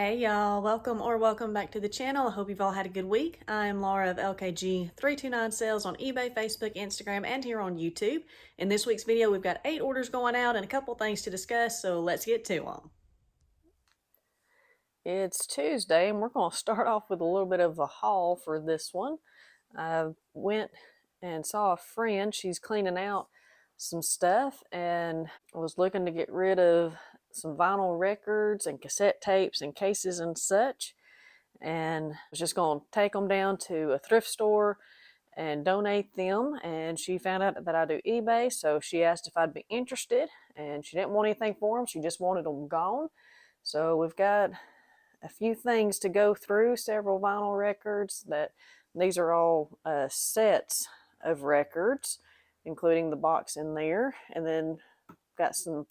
Hey y'all, welcome back to the channel. I hope you've all had a good week. I am Laura of LKG329 Sales on eBay, Facebook, Instagram, and here on YouTube. In this week's video, we've got 8 orders going out and a couple things to discuss, so let's get to them. It's Tuesday and we're going to start off with a little bit of a haul for this one. I went and saw a friend. She's cleaning out some stuff and I was looking to get rid of some vinyl records and cassette tapes and cases and such, and I was just going to take them down to a thrift store and donate them. And she found out that I do eBay, so she asked if I'd be interested, and she didn't want anything for them, she just wanted them gone. So we've got a few things to go through, several vinyl records. That these are all sets of records, including the box in there, and then got some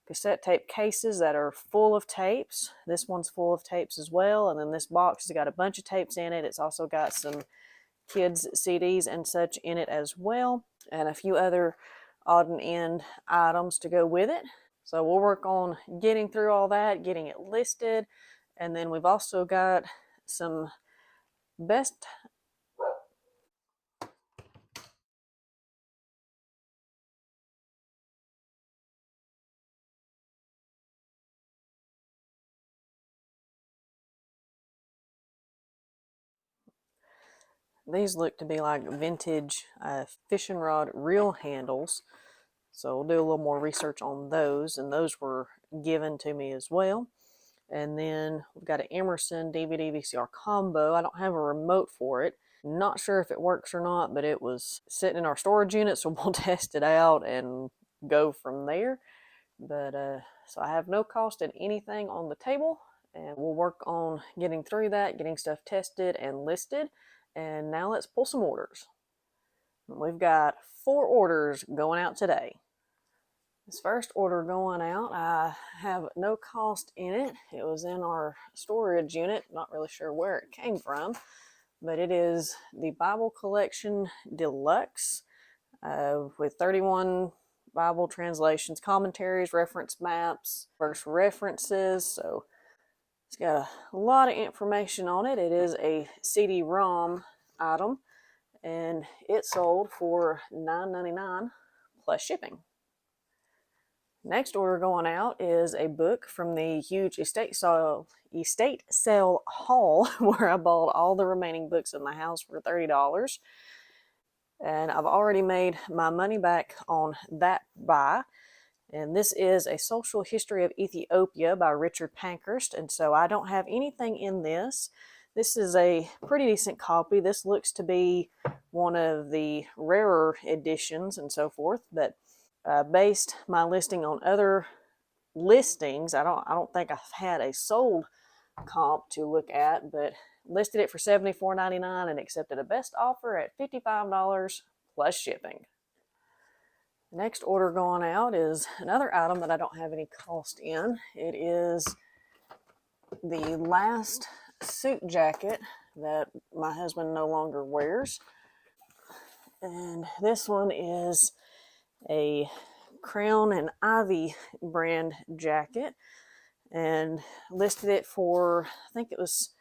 cassette tape cases that are full of tapes. This one's full of tapes as well, and then this box has got a bunch of tapes in it. It's also got some kids CDs and such in it as well, and a few other odd and end items to go with it. So we'll work on getting through all that, getting it listed, and then we've also got some best these look to be like vintage fishing rod reel handles. So we'll do a little more research on those, and those were given to me as well. And then we've got an Emerson DVD VCR combo. I don't have a remote for it. Not sure if it works or not, but it was sitting in our storage unit, so we'll test it out and go from there. But so I have no cost in anything on the table, and we'll work on getting through that, getting stuff tested and listed. And now let's pull some orders. We've got 4 orders going out today. This first order going out, I have no cost in it. It was in our storage unit. Not really sure where it came from, but it is the Bible Collection Deluxe with 31 Bible translations, commentaries, reference maps, verse references. So it's got a lot of information on it. It is a CD-ROM item, and it sold for $9.99 plus shipping. Next order going out is a book from the huge estate sale haul where I bought all the remaining books in the house for $30. And I've already made my money back on that buy. And this is A Social History of Ethiopia by Richard Pankhurst. And so I don't have anything in this. This is a pretty decent copy. This looks to be one of the rarer editions and so forth, but based my listing on other listings. I don't think I've had a sold comp to look at, but listed it for $74.99 and accepted a best offer at $55 plus shipping. Next order going out is another item that I don't have any cost in. It is the last suit jacket that my husband no longer wears. And this one is a Crown and Ivy brand jacket, and listed it for, I think it was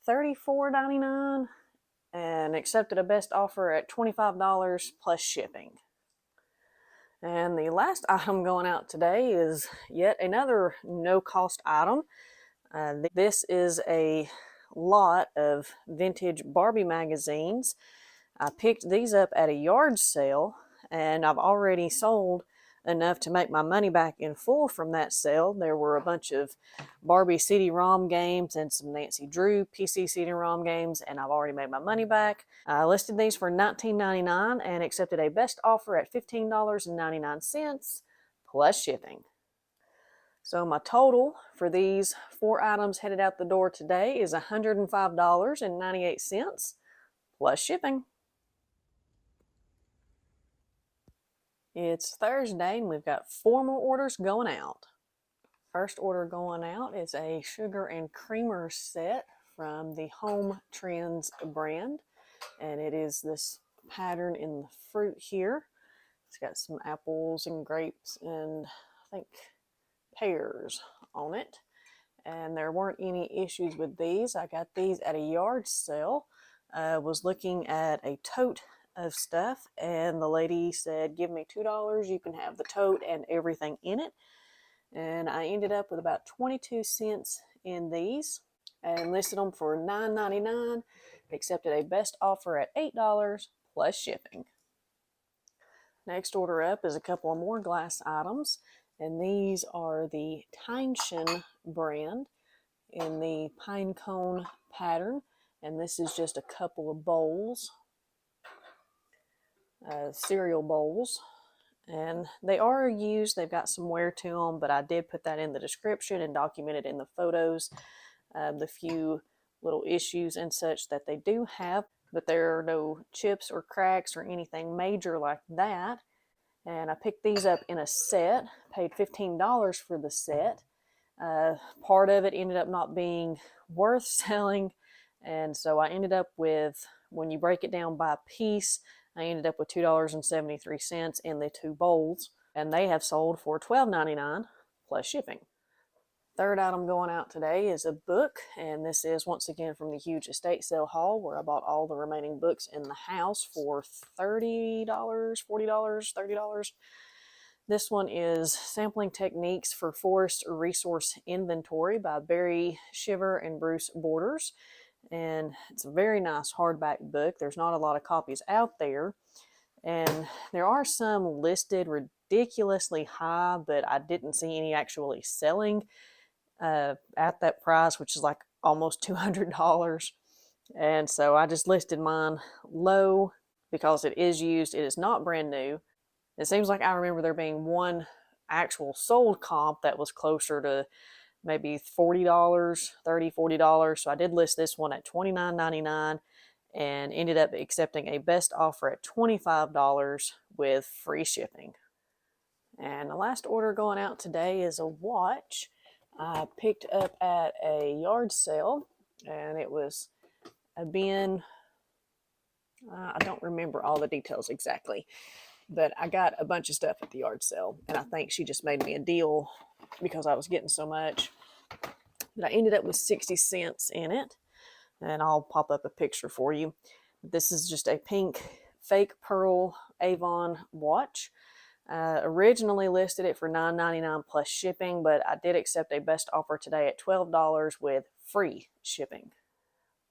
$34.99, and accepted a best offer at $25 plus shipping. And the last item going out today is yet another no cost item. This is a lot of vintage Barbie magazines. I picked these up at a yard sale, and I've already sold enough to make my money back in full from that sale. There were a bunch of Barbie CD-ROM games and some Nancy Drew PC CD-ROM games, and I've already made my money back. I listed these for $19.99 and accepted a best offer at $15.99 plus shipping. So my total for these 4 items headed out the door today is $105.98 plus shipping. It's Thursday and we've got 4 more orders going out. First order going out is a sugar and creamer set from the Home Trends brand, and it is this pattern in the fruit here. It's got some apples and grapes and I think pears on it, and there weren't any issues with these. I got these at a yard sale. Was looking at a tote of stuff, and the lady said, give me $2, you can have the tote and everything in it. And I ended up with about 22 cents in these and listed them for $9.99. Accepted a best offer at $8 plus shipping. Next order up is a couple of more glass items, and these are the Tainshin brand in the pine cone pattern, and this is just a couple of bowls, cereal bowls, and they are used. They've got some wear to them, but I did put that in the description and documented in the photos the few little issues and such that they do have, but there are no chips or cracks or anything major like that. And I picked these up in a set, paid $15 for the set. Part of it ended up not being worth selling, and so I ended up with, when you break it down by piece, I ended up with $2.73 in the two bowls, and they have sold for $12.99 plus shipping. Third item going out today is a book, and this is once again from the huge estate sale haul where I bought all the remaining books in the house for $30, $40, $30. This one is Sampling Techniques for Forest Resource Inventory by Barry Shiver and Bruce Borders. And it's a very nice hardback book. There's not a lot of copies out there, and there are some listed ridiculously high, but I didn't see any actually selling at that price, which is like almost $200. And so I just listed mine low because it is used. It is not brand new. It seems like I remember there being one actual sold comp that was closer to maybe $40, $30, $40. So I did list this one at $29.99 and ended up accepting a best offer at $25 with free shipping. And the last order going out today is a watch I picked up at a yard sale, and it was a bin. I don't remember all the details exactly, but I got a bunch of stuff at the yard sale, and I think she just made me a deal because I was getting so much. But I ended up with 60 cents in it, and I'll pop up a picture for you. This is just a pink fake pearl Avon watch. Originally listed it for $9.99 plus shipping, but I did accept a best offer today at $12 with free shipping.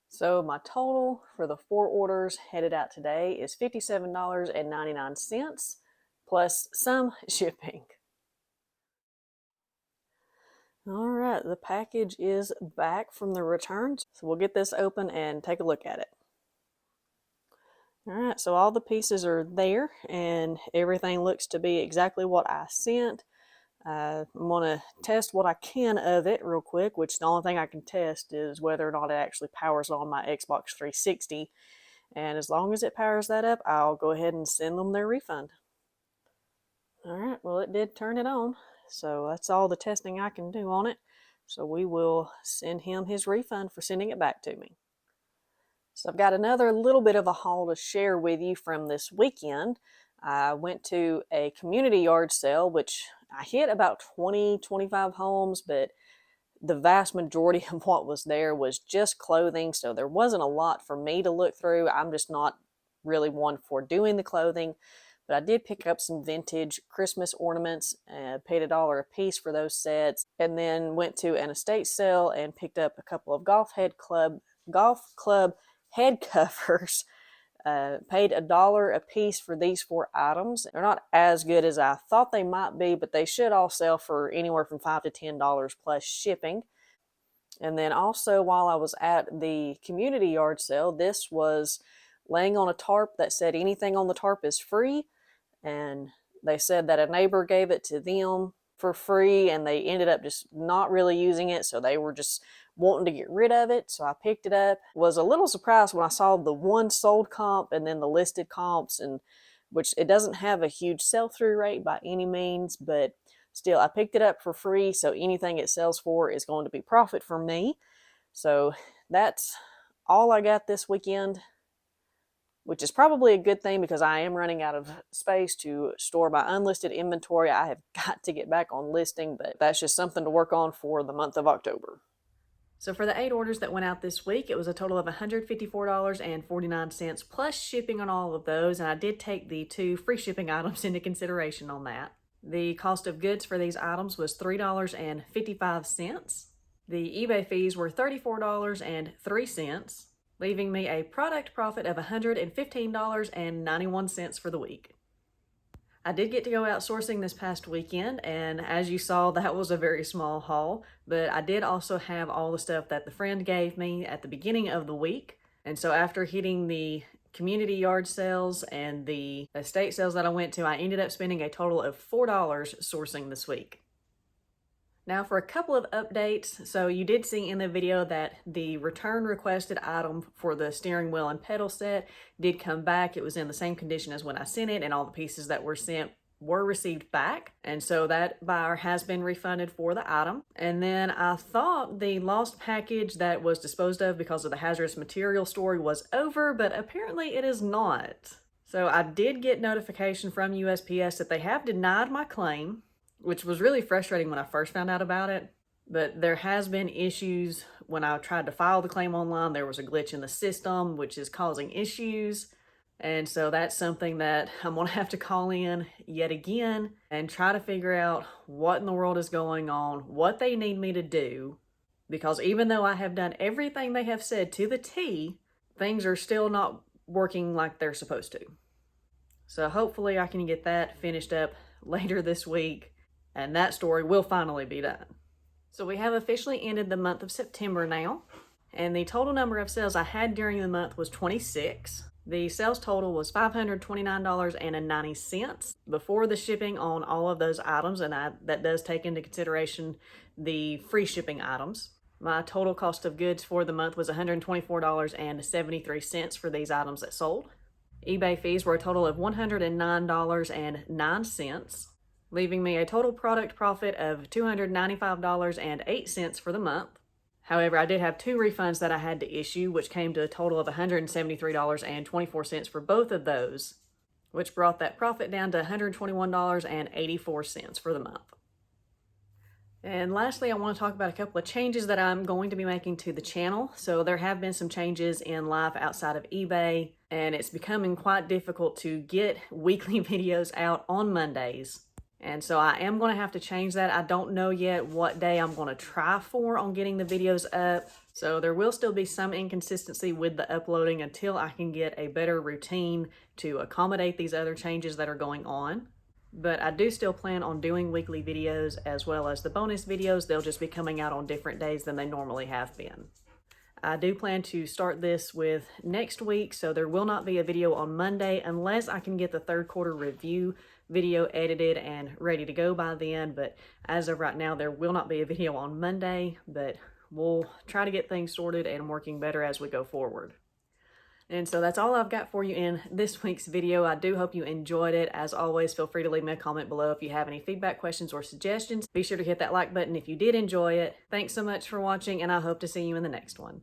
So my total for the 4 orders headed out today is $57.99 plus some shipping. All right, the package is back from the returns, so we'll get this open and take a look at it. All right, so all the pieces are there, and everything looks to be exactly what I sent. I'm going to test what I can of it real quick, which the only thing I can test is whether or not it actually powers on my Xbox 360. And as long as it powers that up, I'll go ahead and send them their refund. All right, well, it did turn it on, so that's all the testing I can do on it. So we will send him his refund for sending it back to me. So I've got another little bit of a haul to share with you from this weekend. I went to a community yard sale, which I hit about 20, 25 homes, but the vast majority of what was there was just clothing, so there wasn't a lot for me to look through. I'm just not really one for doing the clothing, but I did pick up some vintage Christmas ornaments and paid $1 a piece for those sets, and then went to an estate sale and picked up a couple of golf club head covers. Paid $1 a piece for these 4 items. They're not as good as I thought they might be, but they should all sell for anywhere from $5 to $10 plus shipping. And then also, while I was at the community yard sale, this was laying on a tarp that said anything on the tarp is free. And they said that a neighbor gave it to them for free, and they ended up just not really using it, so they were just wanting to get rid of it. So I picked it up. Was a little surprised when I saw the one sold comp and then the listed comps, and which it doesn't have a huge sell-through rate by any means, but still I picked it up for free, so anything it sells for is going to be profit for me. So that's all I got this weekend. which is probably a good thing because I am running out of space to store my unlisted inventory. I have got to get back on listing, but that's just something to work on for the month of October. So for the 8 orders that went out this week, it was a total of $154.49 plus shipping on all of those, and I did take the 2 free shipping items into consideration on that. The cost of goods for these items was $3.55. The eBay fees were $34.03, leaving me a product profit of $115.91 for the week. I did get to go out sourcing this past weekend, and as you saw, that was a very small haul, but I did also have all the stuff that the friend gave me at the beginning of the week. And so after hitting the community yard sales and the estate sales that I went to, I ended up spending a total of $4 sourcing this week. Now for a couple of updates. So you did see in the video that the return requested item for the steering wheel and pedal set did come back. It was in the same condition as when I sent it, and all the pieces that were sent were received back. And so that buyer has been refunded for the item. And then I thought the lost package that was disposed of because of the hazardous material story was over, but apparently it is not. So I did get notification from USPS that they have denied my claim, which was really frustrating when I first found out about it. But there has been issues when I tried to file the claim online. There was a glitch in the system, which is causing issues. And so that's something that I'm going to have to call in yet again and try to figure out what in the world is going on, what they need me to do. Because even though I have done everything they have said to the T, things are still not working like they're supposed to. So hopefully I can get that finished up later this week, and that story will finally be done. So we have officially ended the month of September now, and the total number of sales I had during the month was 26. The sales total was $529.90 before the shipping on all of those items, and that does take into consideration the free shipping items. My total cost of goods for the month was $124.73 for these items that sold. eBay fees were a total of $109.09. Leaving me a total product profit of $295.08 for the month. However, I did have 2 refunds that I had to issue, which came to a total of $173.24 for both of those, which brought that profit down to $121.84 for the month. And lastly, I want to talk about a couple of changes that I'm going to be making to the channel. So there have been some changes in life outside of eBay, and it's becoming quite difficult to get weekly videos out on Mondays. And so I am going to have to change that. I don't know yet what day I'm going to try for on getting the videos up. So there will still be some inconsistency with the uploading until I can get a better routine to accommodate these other changes that are going on. But I do still plan on doing weekly videos as well as the bonus videos. They'll just be coming out on different days than they normally have been. I do plan to start this with next week, so there will not be a video on Monday unless I can get the third quarter review video edited and ready to go by then. But as of right now, there will not be a video on Monday, but we'll try to get things sorted and working better as we go forward. And so that's all I've got for you in this week's video. I do hope you enjoyed it. As always, feel free to leave me a comment below if you have any feedback, questions, or suggestions. Be sure to hit that like button if you did enjoy it. Thanks so much for watching, and I hope to see you in the next one.